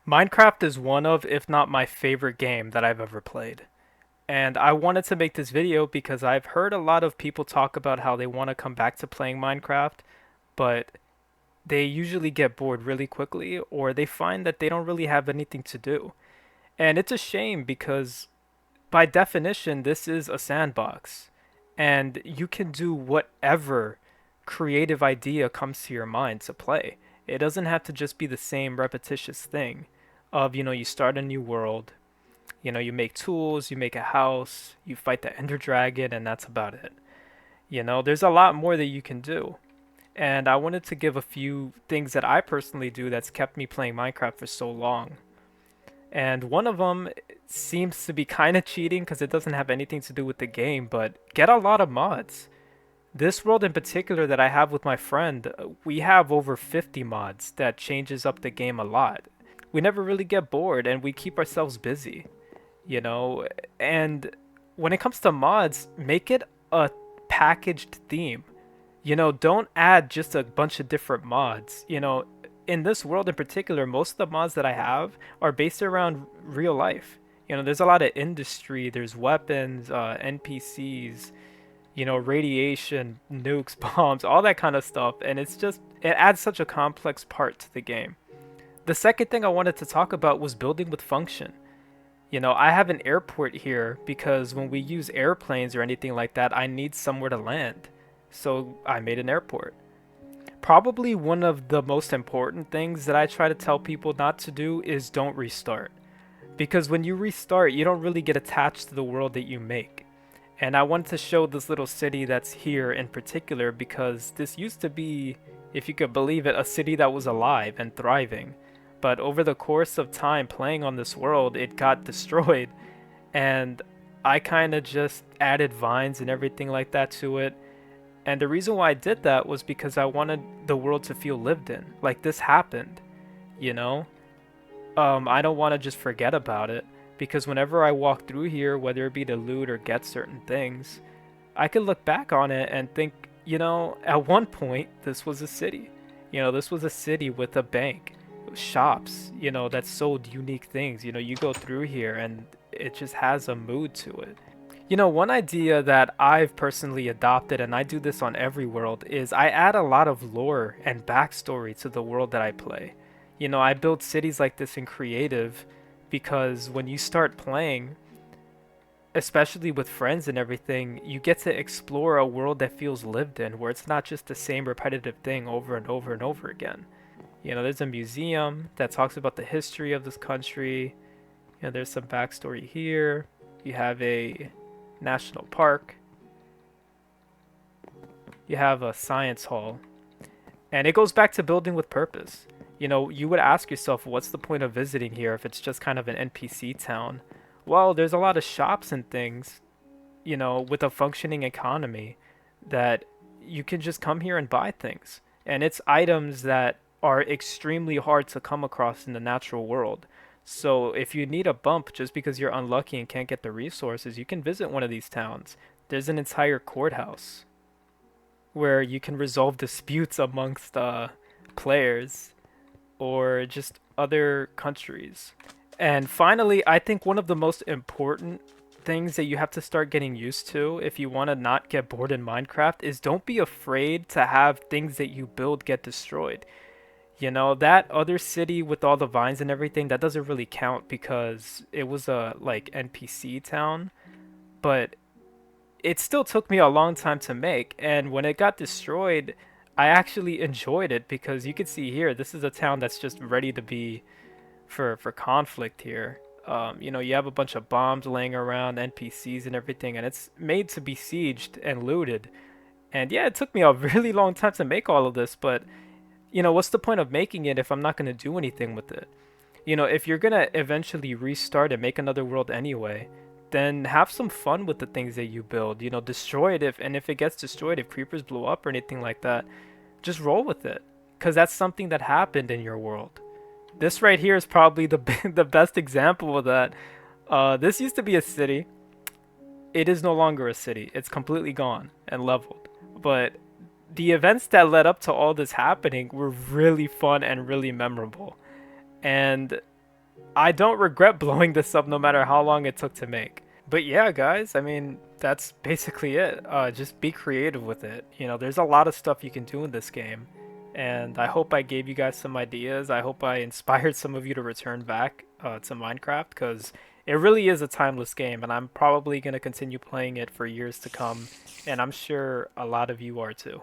Minecraft is one of, if not my favorite game that I've ever played. And I wanted to make this video because I've heard a lot of people talk about how they want to come back to playing Minecraft, but they usually get bored really quickly or they find that they don't really have anything to do. And it's a shame because by definition, this is a sandbox. And you can do whatever creative idea comes to your mind to play. It doesn't have to just be the same repetitious thing of, you start a new world, you make tools, you make a house, you fight the Ender Dragon, and that's about it. There's a lot more that you can do. And I wanted to give a few things that I personally do that's kept me playing Minecraft for so long. And one of them seems to be kind of cheating because it doesn't have anything to do with the game, but get a lot of mods. This world in particular that I have with my friend, we have over 50 mods that changes up the game a lot. We never really get bored and we keep ourselves busy, you know? And when it comes to mods, make it a packaged theme. Don't add just a bunch of different mods. In this world in particular, most of the mods that I have are based around real life. There's a lot of industry, there's weapons, NPCs, radiation, nukes, bombs, all that kind of stuff, and it adds such a complex part to the game. The second thing I wanted to talk about was building with function. I have an airport here because when we use airplanes or anything like that, I need somewhere to land. So I made an airport. Probably one of the most important things that I try to tell people not to do is don't restart. Because when you restart, you don't really get attached to the world that you make. And I wanted to show this little city that's here in particular because this used to be, if you could believe it, a city that was alive and thriving. But over the course of time playing on this world, it got destroyed. And I kind of just added vines and everything like that to it. And the reason why I did that was because I wanted the world to feel lived in. Like this happened, you know? I don't want to just forget about it because whenever I walk through here, whether it be to loot or get certain things, I could look back on it and think, at one point this was a city. This was a city with a bank, shops, that sold unique things. You go through here and it just has a mood to it. One idea that I've personally adopted, and I do this on every world, is I add a lot of lore and backstory to the world that I play. I build cities like this in creative because when you start playing, especially with friends and everything, you get to explore a world that feels lived in, where it's not just the same repetitive thing over and over and over again. There's a museum that talks about the history of this country. There's some backstory here. You have a national park. You have a science hall. And it goes back to building with purpose. You would ask yourself, what's the point of visiting here if it's just kind of an NPC town? Well, there's a lot of shops and things, with a functioning economy that you can just come here and buy things. And it's items that are extremely hard to come across in the natural world. So if you need a bump just because you're unlucky and can't get the resources, you can visit one of these towns. There's an entire courthouse where you can resolve disputes amongst players or just other countries. And finally, I think one of the most important things that you have to start getting used to if you want to not get bored in Minecraft is don't be afraid to have things that you build get destroyed. That other city with all the vines and everything, that doesn't really count because it was a like NPC town, but it still took me a long time to make, and when it got destroyed, I actually enjoyed it because you can see here, this is a town that's just ready to be for conflict here. You have a bunch of bombs laying around, NPCs and everything, and it's made to be sieged and looted. And yeah, it took me a really long time to make all of this, but what's the point of making it if I'm not going to do anything with it? If you're going to eventually restart and make another world anyway, then have some fun with the things that you build. Destroy it if it gets destroyed, if creepers blow up or anything like that, just roll with it. Because that's something that happened in your world. This right here is probably the best example of that. This used to be a city. It is no longer a city. It's completely gone and leveled. But the events that led up to all this happening were really fun and really memorable. And I don't regret blowing this up no matter how long it took to make. But yeah, guys, I mean, that's basically it. Just be creative with it. You know, there's a lot of stuff you can do in this game. And I hope I gave you guys some ideas. I hope I inspired some of you to return back to Minecraft because it really is a timeless game. And I'm probably going to continue playing it for years to come. And I'm sure a lot of you are too.